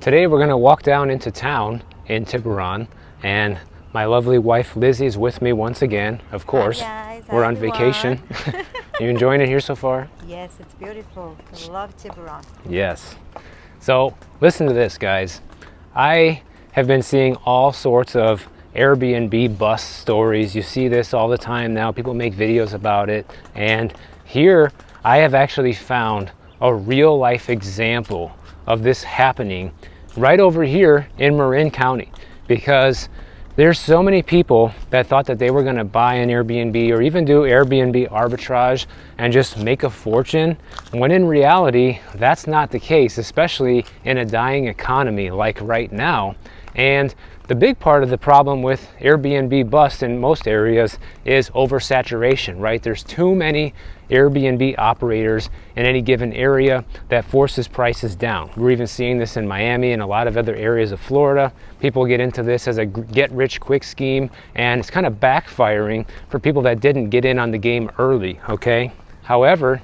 Today we're going to walk down into town in Tiburon, and my lovely wife Lizzie is with me once again, of course. Hi guys, we're hi on everyone. Vacation. You enjoying it here so far? Yes, it's beautiful. I love Tiburon. Yes. So listen to this, guys. I have been seeing all sorts of Airbnb bust stories. You see this all the time now. People make videos about it. And here I have actually found a real life example of this happening right over here in Marin County, because there's so many people that thought that they were going to buy an Airbnb or even do Airbnb arbitrage and just make a fortune, when in reality that's not the case, especially in a dying economy like right now. And the big part of the problem with Airbnb bust in most areas is oversaturation, right? There's too many Airbnb operators in any given area that forces prices down. We're even seeing this in Miami and a lot of other areas of Florida. People get into this as a get-rich-quick scheme, and it's kind of backfiring for people that didn't get in on the game early, okay? However,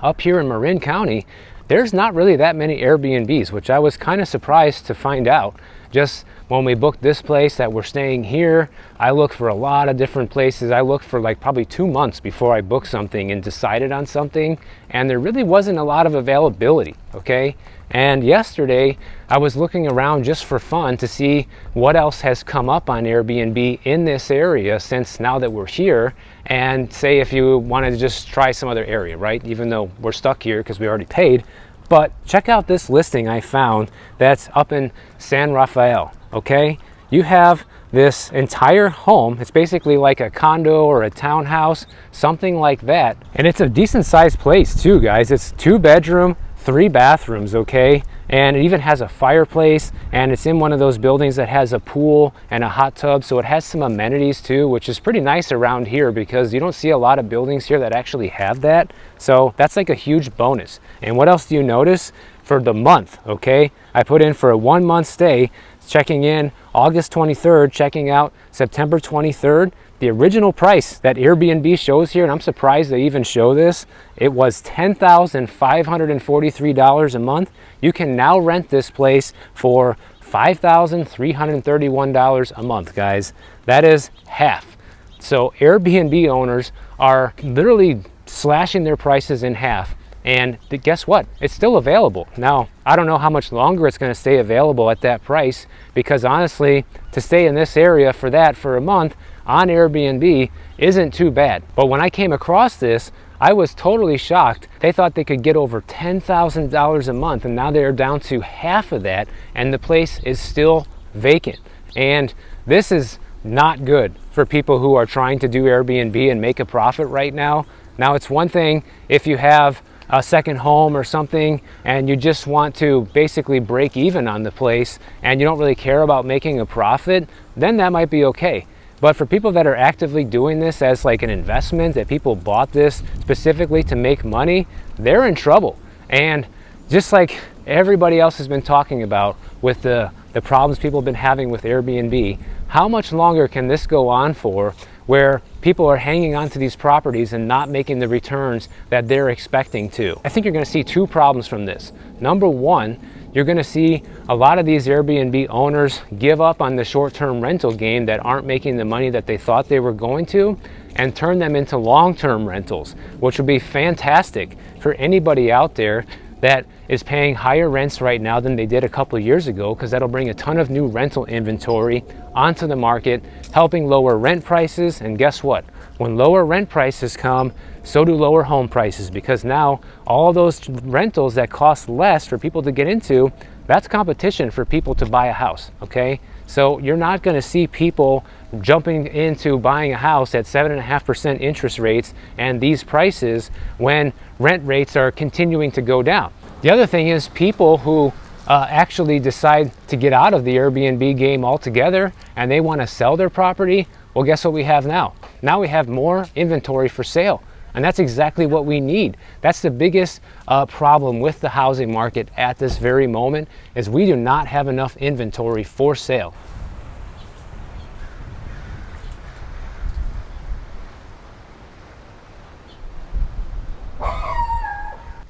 up here in Marin County, there's not really that many Airbnbs, which I was kind of surprised to find out. Just when we booked this place that we're staying here, I looked for a lot of different places. I looked for like probably 2 months before I booked something and decided on something, and there really wasn't a lot of availability, okay? And yesterday I was looking around just for fun to see what else has come up on Airbnb in this area since now that we're here, and say if you wanted to just try some other area, right? Even though we're stuck here because we already paid. But check out this listing I found that's up in San Rafael, okay? You have this entire home. It's basically like a condo or a townhouse, something like that. And it's a decent sized place too, guys. It's 2 bedroom, 3 bathrooms, okay? And it even has a fireplace, and it's in one of those buildings that has a pool and a hot tub, so it has some amenities too, which is pretty nice around here because you don't see a lot of buildings here that actually have that. So that's like a huge bonus. And what else do you notice? For the month, okay? I put in for a 1 month stay, checking in August 23rd, checking out September 23rd. The original price that Airbnb shows here, and I'm surprised they even show this, it was $10,543 a month. You can now rent this place for $5,331 a month, guys. That is half. So Airbnb owners are literally slashing their prices in half. And guess what? It's still available. Now, I don't know how much longer it's going to stay available at that price, because honestly, to stay in this area for that for a month on Airbnb isn't too bad. But when I came across this, I was totally shocked. They thought they could get over $10,000 a month, and now they're down to half of that, and the place is still vacant. And this is not good for people who are trying to do Airbnb and make a profit right now. Now, it's one thing if you have a second home or something and you just want to basically break even on the place and you don't really care about making a profit, then that might be okay. But for people that are actively doing this as like an investment, that people bought this specifically to make money, they're in trouble. And just like everybody else has been talking about with the problems people have been having with Airbnb, how much longer can this go on for, where people are hanging on to these properties and not making the returns that they're expecting to? I think you're going to see 2 problems from this. Number one, you're going to see a lot of these Airbnb owners give up on the short-term rental game that aren't making the money that they thought they were going to, and turn them into long-term rentals, which would be fantastic for anybody out there that is paying higher rents right now than they did a couple of years ago, because that'll bring a ton of new rental inventory onto the market, helping lower rent prices. And guess what? When lower rent prices come, so do lower home prices, because now all those rentals that cost less for people to get into, that's competition for people to buy a house, okay? So you're not going to see people jumping into buying a house at 7.5% interest rates and these prices when rent rates are continuing to go down. The other thing is people who actually decide to get out of the Airbnb game altogether and they want to sell their property. Well, guess what we have now? Now we have more inventory for sale. And that's exactly what we need. That's the biggest problem with the housing market at this very moment, is we do not have enough inventory for sale.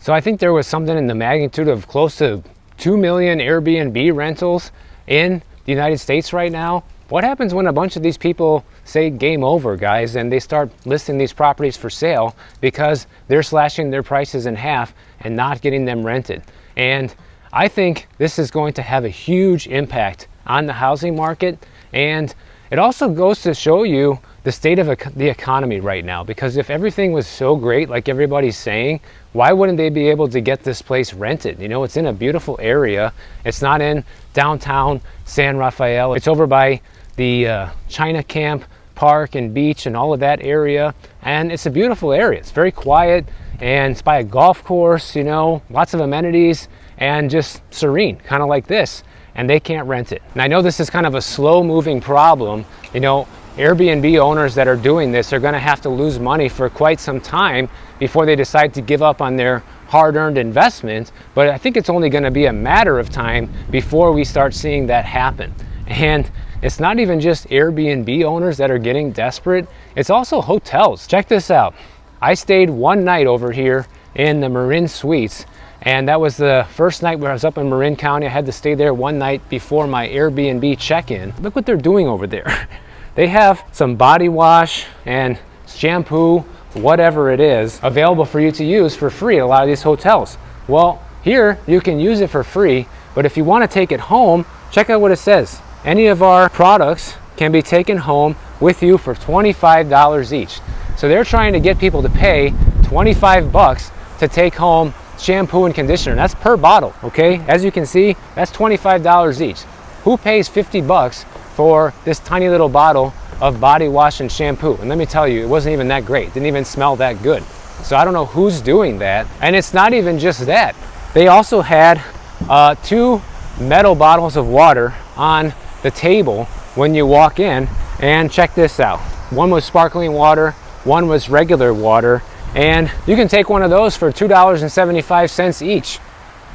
So I think there was something in the magnitude of close to 2 million Airbnb rentals in the United States right now. What happens when a bunch of these people say game over, guys, and they start listing these properties for sale because they're slashing their prices in half and not getting them rented? And I think this is going to have a huge impact on the housing market, and it also goes to show you the state of the economy right now, because if everything was so great like everybody's saying, why wouldn't they be able to get this place rented? You know, it's in a beautiful area. It's not in downtown San Rafael. It's over by the China Camp Park and beach and all of that area, and it's a beautiful area. It's very quiet, and it's by a golf course, you know, lots of amenities, and just serene, kind of like this, and they can't rent it. And I know this is kind of a slow moving problem. You know, Airbnb owners that are doing this are going to have to lose money for quite some time before they decide to give up on their hard-earned investment, but I think it's only going to be a matter of time before we start seeing that happen. And it's not even just Airbnb owners that are getting desperate, it's also hotels. Check this out. I stayed one night over here in the Marin Suites, and that was the first night where I was up in Marin County. I had to stay there one night before my Airbnb check-in. Look what they're doing over there. They have some body wash and shampoo, whatever it is, available for you to use for free at a lot of these hotels. Well, here you can use it for free, but if you want to take it home, check out what it says. Any of our products can be taken home with you for $25 each. So they're trying to get people to pay 25 bucks to take home shampoo and conditioner. That's per bottle, okay? As you can see, that's $25 each. Who pays 50 bucks for this tiny little bottle of body wash and shampoo? And let me tell you, it wasn't even that great. It didn't even smell that good. So I don't know who's doing that. And it's not even just that. They also had 2 metal bottles of water on the table when you walk in, and check this out. One was sparkling water, one was regular water, and you can take one of those for $2.75 each.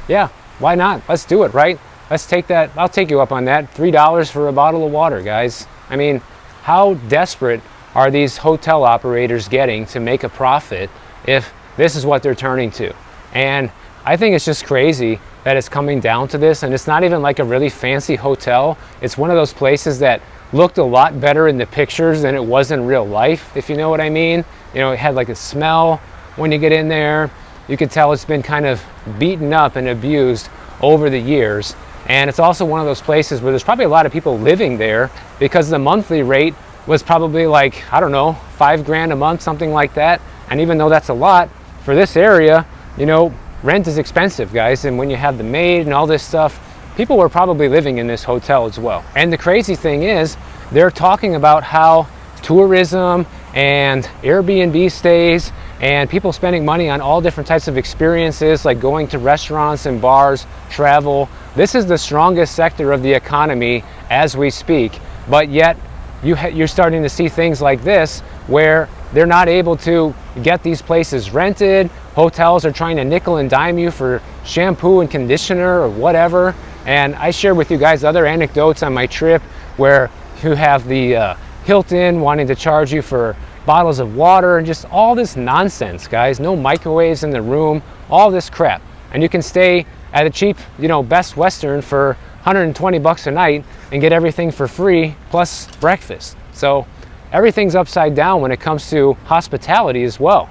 Yeah, why not? Let's do it, right? Let's take that. I'll take you up on that. $3 for a bottle of water, guys. I mean, how desperate are these hotel operators getting to make a profit if this is what they're turning to? And I think it's just crazy that it's coming down to this, and it's not even like a really fancy hotel. It's one of those places that looked a lot better in the pictures than it was in real life, if you know what I mean. You know, it had like a smell when you get in there. You could tell it's been kind of beaten up and abused over the years. And it's also one of those places where there's probably a lot of people living there because the monthly rate was probably like, I don't know, $5,000 a month, something like that. And even though that's a lot for this area, you know, rent is expensive, guys. And when you have the maid and all this stuff, people were probably living in this hotel as well. And the crazy thing is, they're talking about how tourism and Airbnb stays and people spending money on all different types of experiences, like going to restaurants and bars, travel. This is the strongest sector of the economy as we speak, but yet you're starting to see things like this where they're not able to get these places rented. Hotels are trying to nickel and dime you for shampoo and conditioner or whatever. And I shared with you guys other anecdotes on my trip where you have the Hilton wanting to charge you for bottles of water and just all this nonsense, guys. No microwaves in the room, all this crap. And you can stay at a cheap, you know, Best Western for 120 bucks a night and get everything for free plus breakfast. So everything's upside down when it comes to hospitality as well.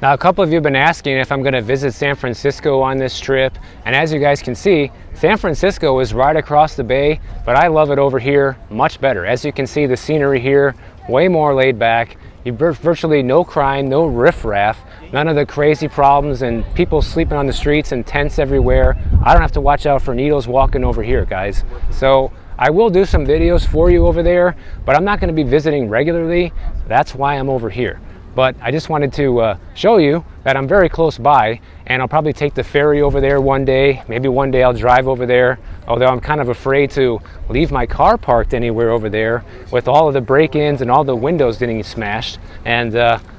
Now, a couple of you have been asking if I'm going to visit San Francisco on this trip, and as you guys can see, San Francisco is right across the bay, but I love it over here much better. As you can see, the scenery here, way more laid back. Virtually no crime, no riffraff, none of the crazy problems and people sleeping on the streets and tents everywhere. I don't have to watch out for needles walking over here, guys. So I will do some videos for you over there, but I'm not going to be visiting regularly. That's why I'm over here. But I just wanted to show you that I'm very close by, and I'll probably take the ferry over there one day. Maybe one day I'll drive over there, although I'm kind of afraid to leave my car parked anywhere over there with all of the break-ins and all the windows getting smashed. And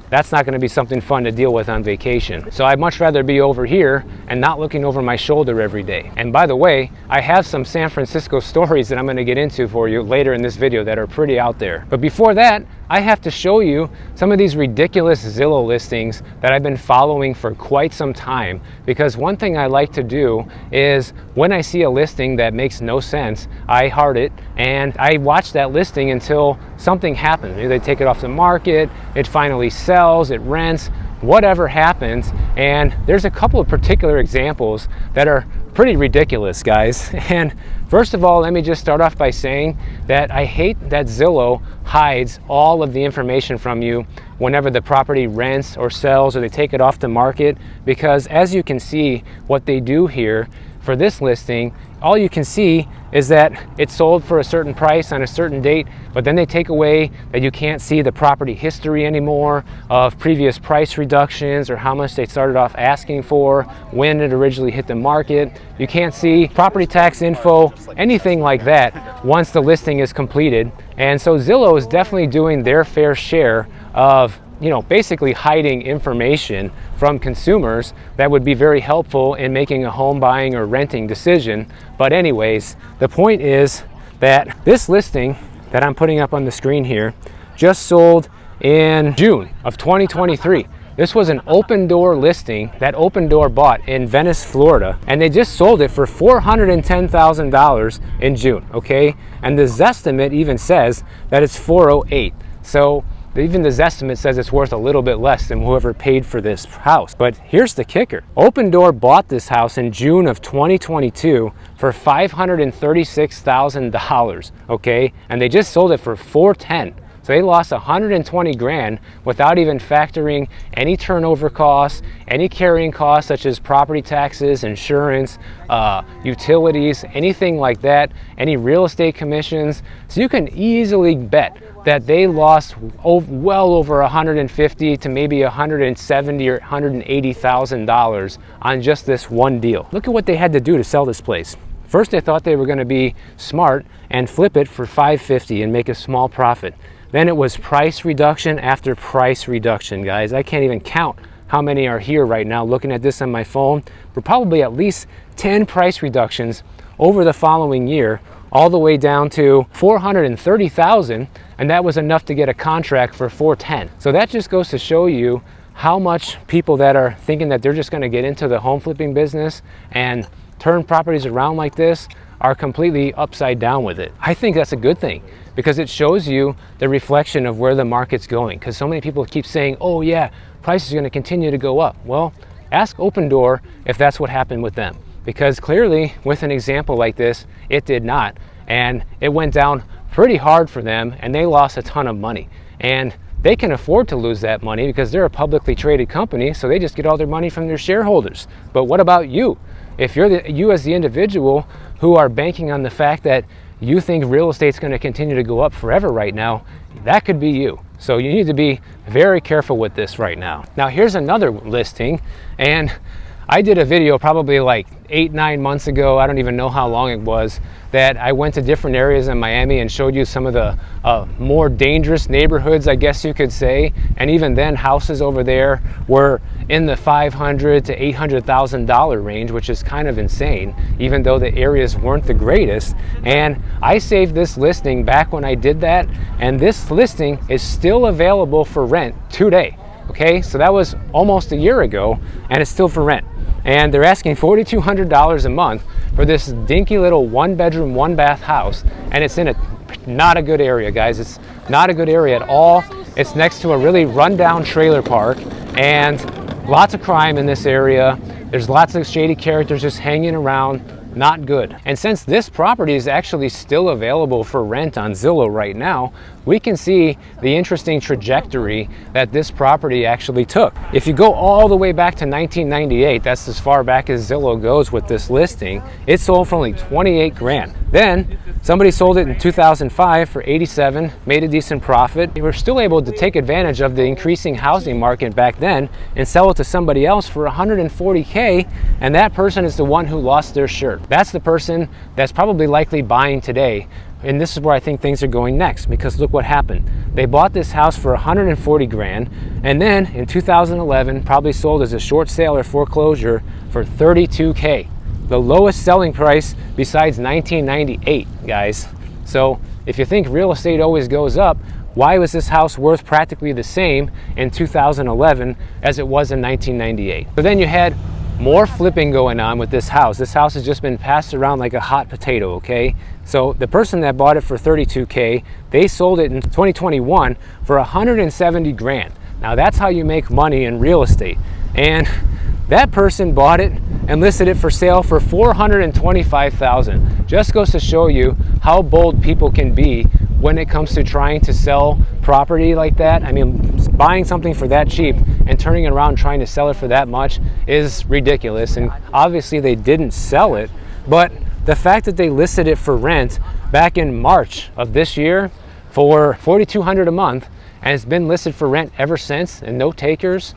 that's not going to be something fun to deal with on vacation. So I'd much rather be over here and not looking over my shoulder every day. And by the way, I have some San Francisco stories that I'm going to get into for you later in this video that are pretty out there. But before that, I have to show you some of these ridiculous Zillow listings that I've been following for quite some time, because one thing I like to do is when I see a listing that makes no sense, I heart it and I watch that listing until something happens. Maybe they take it off the market, it finally sells, it rents, whatever happens. And there's a couple of particular examples that are pretty ridiculous, guys. And first of all, let me just start off by saying that I hate that Zillow hides all of the information from you whenever the property rents or sells or they take it off the market, because as you can see, what they do here for this listing, all you can see is that it sold for a certain price on a certain date, but then they take away that you can't see the property history anymore of previous price reductions or how much they started off asking for, when it originally hit the market. You can't see property tax info, anything like that once the listing is completed. And so Zillow is definitely doing their fair share of, you know, basically hiding information from consumers that would be very helpful in making a home buying or renting decision. But anyways, the point is that this listing that I'm putting up on the screen here just sold in June of 2023. This was an OpenDoor listing that OpenDoor bought in Venice, Florida, and they just sold it for $410,000 in June, okay? And the Zestimate even says that it's 408. So even the Zestimate says it's worth a little bit less than whoever paid for this house. But here's the kicker. OpenDoor bought this house in June of 2022 for $536,000, okay? And they just sold it for $410,000. So they lost $120,000 without even factoring any turnover costs, any carrying costs such as property taxes, insurance, utilities, anything like that, any real estate commissions. So you can easily bet that they lost well over $150,000 to maybe $170,000 or $180,000 on just this one deal. Look at what they had to do to sell this place. First, they thought they were going to be smart and flip it for $550,000 and make a small profit. Then it was price reduction after price reduction, guys. I can't even count how many are here right now looking at this on my phone. But probably at least 10 price reductions over the following year, all the way down to $430,000, and that was enough to get a contract for $410,000. So that just goes to show you how much people that are thinking that they're just going to get into the home flipping business and turn properties around like this are completely upside down with it. I think that's a good thing, because it shows you the reflection of where the market's going. Because so many people keep saying, oh yeah, price is going to continue to go up. Well, ask OpenDoor if that's what happened with them, because clearly with an example like this, it did not, and it went down pretty hard for them and they lost a ton of money. And they can afford to lose that money because they're a publicly traded company, so they just get all their money from their shareholders. But what about you? If you as the individual who are banking on the fact that you think real estate's going to continue to go up forever right now, that could be you. So you need to be very careful with this right now. Now here's another listing, and I did a video probably like 8-9 months ago, I don't even know how long it was, that I went to different areas in Miami and showed you some of the more dangerous neighborhoods, I guess you could say. And even then, houses over there were in the $500,000 to $800,000 range, which is kind of insane, even though the areas weren't the greatest. And I saved this listing back when I did that, and this listing is still available for rent today. Okay, so that was almost a year ago, and it's still for rent. And they're asking $4,200 a month for this dinky little 1-bedroom, 1-bath house, and it's in not a good area, guys. It's not a good area at all. It's next to a really rundown trailer park, and lots of crime in this area. There's lots of shady characters just hanging around. Not good. And since this property is actually still available for rent on Zillow right now, we can see the interesting trajectory that this property actually took. If you go all the way back to 1998, that's as far back as Zillow goes with this listing, it sold for only $28,000. Then somebody sold it in 2005 for $87,000, made a decent profit. They were still able to take advantage of the increasing housing market back then and sell it to somebody else for $140,000, and that person is the one who lost their shirt. That's the person that's probably likely buying today and this is where I think things are going next, because look what happened. They bought this house for 140 grand, and then in 2011 probably sold as a short sale or foreclosure for 32K. The lowest selling price besides 1998, guys. So if you think real estate always goes up, why was this house worth practically the same in 2011 as it was in 1998? But then you had more flipping going on with this house. This house has just been passed around like a hot potato, okay? So the person that bought it for 32K, they sold it in 2021 for 170 grand. Now that's how you make money in real estate. And that person bought it and listed it for sale for 425,000. Just goes to show you how bold people can be when it comes to trying to sell property like that. I mean, buying something for that cheap and turning it around trying to sell it for that much is ridiculous. And obviously they didn't sell it, but the fact that they listed it for rent back in March of this year for $4,200 a month, and it's been listed for rent ever since and no takers,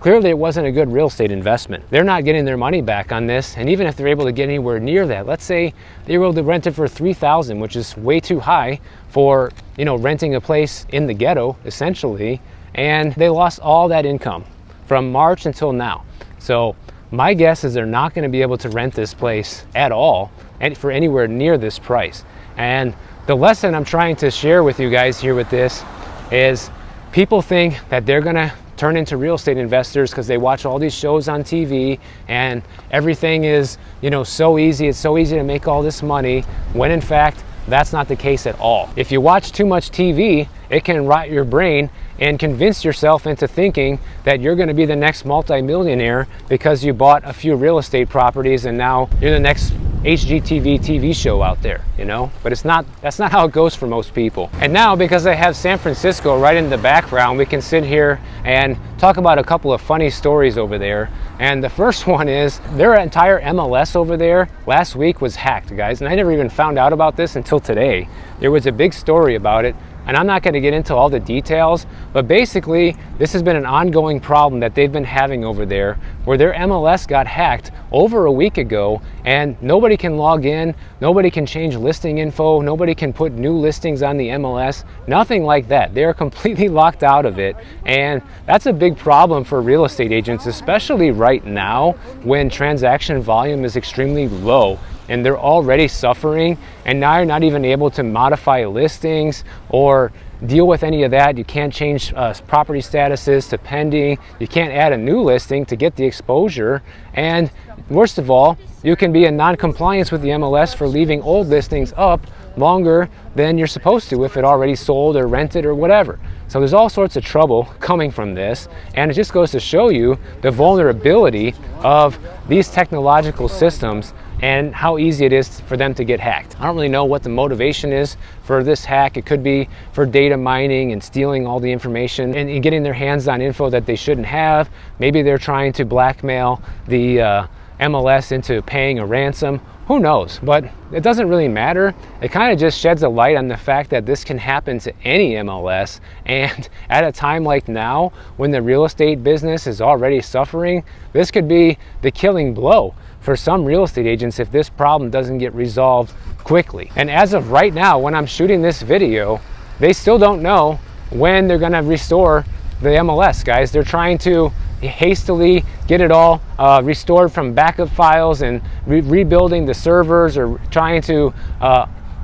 clearly it wasn't a good real estate investment. They're not getting their money back on this, and even if they're able to get anywhere near that, let's say they were able to rent it for $3,000, which is way too high for, you know, renting a place in the ghetto essentially, and they lost all that income from March until now. So my guess is they're not going to be able to rent this place at all and for anywhere near this price. And the lesson I'm trying to share with you guys here with this is people think that they're going to turn into real estate investors because they watch all these shows on TV and everything is, you know, so easy. It's so easy to make all this money, when in fact that's not the case at all. If you watch too much TV, it can rot your brain and convince yourself into thinking that you're going to be the next multimillionaire because you bought a few real estate properties and now you're the next HGTV TV show out there, you know? But it's not, that's not how it goes for most people. And now, because I have San Francisco right in the background, we can sit here and talk about a couple of funny stories over there. And the first one is their entire MLS over there last week was hacked, guys. And I never even found out about this until today. There was a big story about it. And I'm not going to get into all the details, but basically this has been an ongoing problem that they've been having over there, where their MLS got hacked over a week ago and nobody can log in, nobody can change listing info, nobody can put new listings on the MLS, nothing like that. They're completely locked out of it, and that's a big problem for real estate agents, especially right now when transaction volume is extremely low and they're already suffering, and now you're not even able to modify listings or deal with any of that. You can't change property statuses to pending. You can't add a new listing to get the exposure. And worst of all, you can be in non-compliance with the MLS for leaving old listings up longer than you're supposed to if it already sold or rented or whatever. So there's all sorts of trouble coming from this, and it just goes to show you the vulnerability of these technological systems and how easy it is for them to get hacked. I don't really know what the motivation is for this hack. It could be for data mining and stealing all the information and getting their hands on info that they shouldn't have. Maybe they're trying to blackmail the MLS into paying a ransom. Who knows? But it doesn't really matter. It kind of just sheds a light on the fact that this can happen to any MLS, and at a time like now when the real estate business is already suffering, this could be the killing blow for some real estate agents if this problem doesn't get resolved quickly. And as of right now, when I'm shooting this video, they still don't know when they're going to restore the MLS, guys. They're trying to hastily get it all restored from backup files and rebuilding the servers, or trying to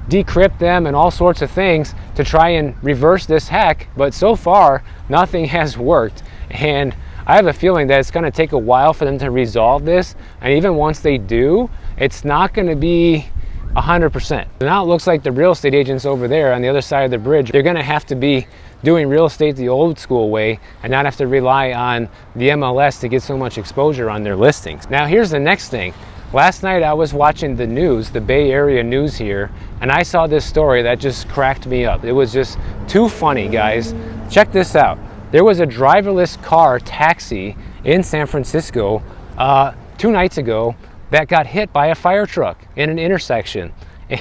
decrypt them and all sorts of things to try and reverse this hack. But so far, nothing has worked. And I have a feeling that it's going to take a while for them to resolve this. And even once they do, it's not going to be 100%. Now it looks like the real estate agents over there on the other side of the bridge, they're going to have to be doing real estate the old school way and not have to rely on the MLS to get so much exposure on their listings. Now here's the next thing. Last night I was watching the news, the Bay Area news here, and I saw this story that just cracked me up. It was just too funny, guys. Check this out. There was a driverless car taxi in San Francisco 2 nights ago that got hit by a fire truck in an intersection.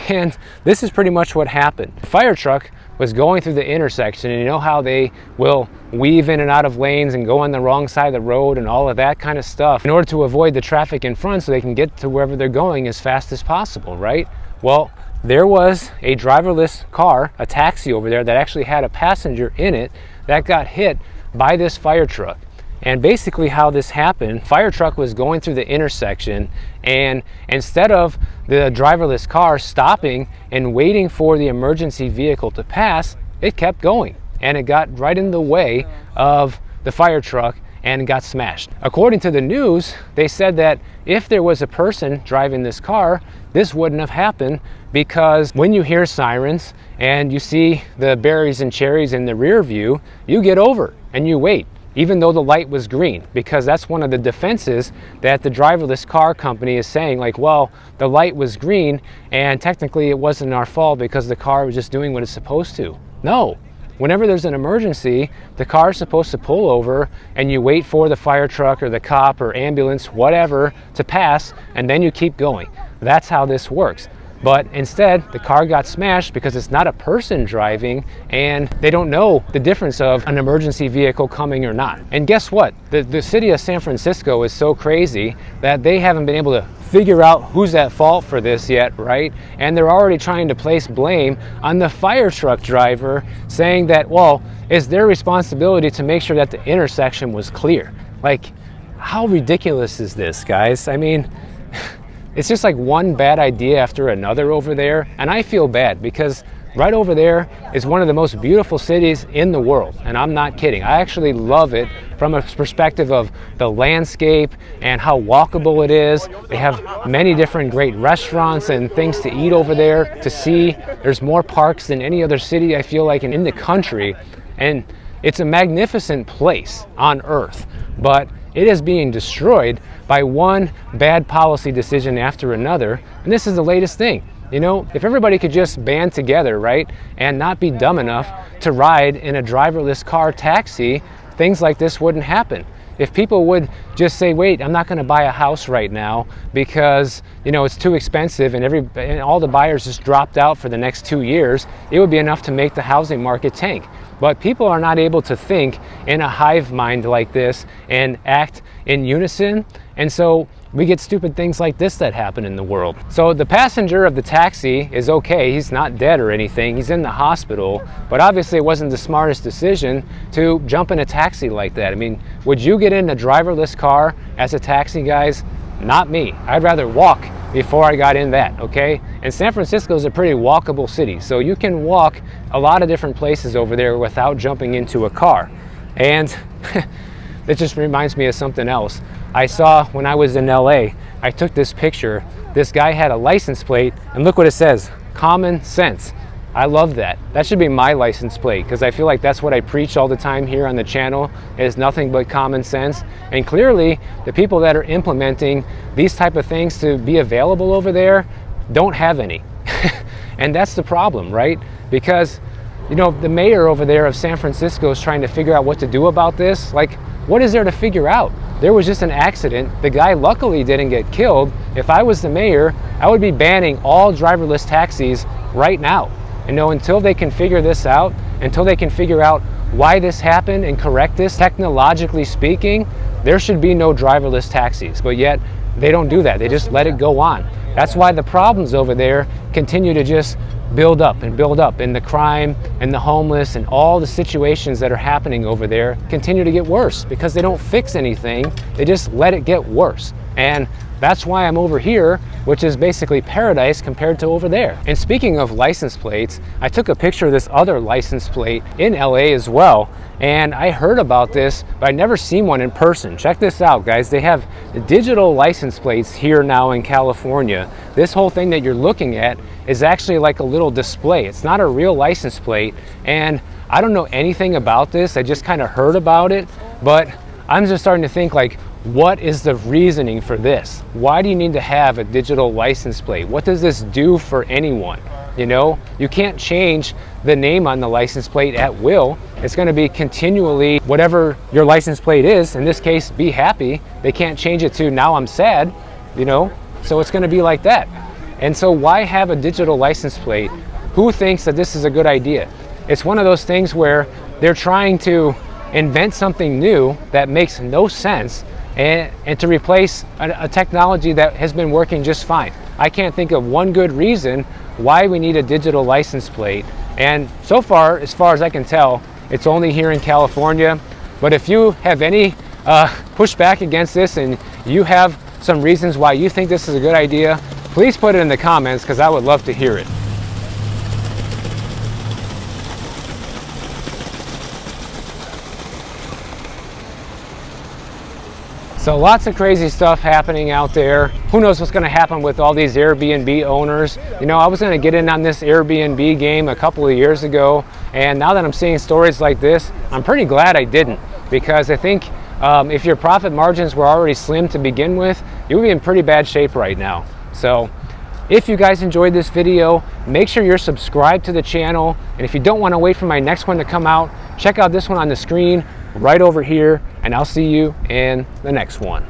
And this is pretty much what happened. The fire truck was going through the intersection, and you know how they will weave in and out of lanes and go on the wrong side of the road and all of that kind of stuff in order to avoid the traffic in front so they can get to wherever they're going as fast as possible, right? Well, there was a driverless car, a taxi over there that actually had a passenger in it that got hit by this fire truck. And basically how this happened, fire truck was going through the intersection, and instead of the driverless car stopping and waiting for the emergency vehicle to pass, it kept going, and it got right in the way of the fire truck and got smashed. According to the news, they said that if there was a person driving this car, this wouldn't have happened, because when you hear sirens and you see the berries and cherries in the rear view, you get over and you wait, even though the light was green, because that's one of the defenses that the driverless car company is saying, like, well, the light was green and technically it wasn't our fault because the car was just doing what it's supposed to. No. Whenever there's an emergency, the car is supposed to pull over and you wait for the fire truck or the cop or ambulance, whatever, to pass, and then you keep going. That's how this works. But instead, the car got smashed because it's not a person driving, and they don't know the difference of an emergency vehicle coming or not. And guess what? The city of San Francisco is so crazy that they haven't been able to figure out who's at fault for this yet, right? And they're already trying to place blame on the fire truck driver, saying that, well, it's their responsibility to make sure that the intersection was clear. Like, how ridiculous is this, guys? I mean, it's just like one bad idea after another over there, and I feel bad because right over there is one of the most beautiful cities in the world, and I'm not kidding. I actually love it from a perspective of the landscape and how walkable it is. They have many different great restaurants and things to eat over there, to see. There's more parks than any other city, I feel like, in the country, and it's a magnificent place on earth, but it is being destroyed by one bad policy decision after another. And this is the latest thing. You know, if everybody could just band together, right, and not be dumb enough to ride in a driverless car taxi, things like this wouldn't happen. If people would just say, wait, I'm not going to buy a house right now because, you know, it's too expensive, and all the buyers just dropped out for the next 2 years, it would be enough to make the housing market tank. But people are not able to think in a hive mind like this and act in unison, and so we get stupid things like this that happen in the world. So the passenger of the taxi is okay, he's not dead or anything, he's in the hospital, but obviously it wasn't the smartest decision to jump in a taxi like that. I mean, would you get in a driverless car as a taxi, guys? Not me. I'd rather walk before I got in that, okay? And San Francisco is a pretty walkable city, so you can walk a lot of different places over there without jumping into a car. And it just reminds me of something else. I saw when I was in LA, I took this picture. This guy had a license plate, and look what it says, common sense. I love that. That should be my license plate, because I feel like that's what I preach all the time here on the channel, is nothing but common sense. And clearly, the people that are implementing these type of things to be available over there don't have any. And that's the problem, right? Because, you know, the mayor over there of San Francisco is trying to figure out what to do about this. Like, what is there to figure out? There was just an accident. The guy luckily didn't get killed. If I was the mayor, I would be banning all driverless taxis right now. You know, until they can figure this out, until they can figure out why this happened and correct this, technologically speaking, there should be no driverless taxis. But yet, they don't do that. They just let it go on. That's why the problems over there continue to just build up, and the crime and the homeless and all the situations that are happening over there continue to get worse because they don't fix anything. They just let it get worse. And that's why I'm over here, which is basically paradise compared to over there. And speaking of license plates, I took a picture of this other license plate in LA as well. And I heard about this, but I'd never seen one in person. Check this out, guys. They have digital license plates here now in California. This whole thing that you're looking at is actually like a little display. It's not a real license plate. And I don't know anything about this. I just kind of heard about it, but I'm just starting to think, like, what is the reasoning for this? Why do you need to have a digital license plate? What does this do for anyone? You know, you can't change the name on the license plate at will. It's going to be continually whatever your license plate is. In this case, be happy. They can't change it to now I'm sad, you know, so it's going to be like that. And so why have a digital license plate? Who thinks that this is a good idea? It's one of those things where they're trying to invent something new that makes no sense, and to replace a technology that has been working just fine. I can't think of one good reason why we need a digital license plate. And so far as I can tell, it's only here in California. But if you have any pushback against this and you have some reasons why you think this is a good idea, please put it in the comments, because I would love to hear it. So lots of crazy stuff happening out there. Who knows what's going to happen with all these Airbnb owners. You know, I was going to get in on this Airbnb game a couple of years ago, and now that I'm seeing stories like this, I'm pretty glad I didn't, because I think if your profit margins were already slim to begin with, you would be in pretty bad shape right now. So if you guys enjoyed this video, make sure you're subscribed to the channel, and if you don't want to wait for my next one to come out, check out this one on the screen right over here, and I'll see you in the next one.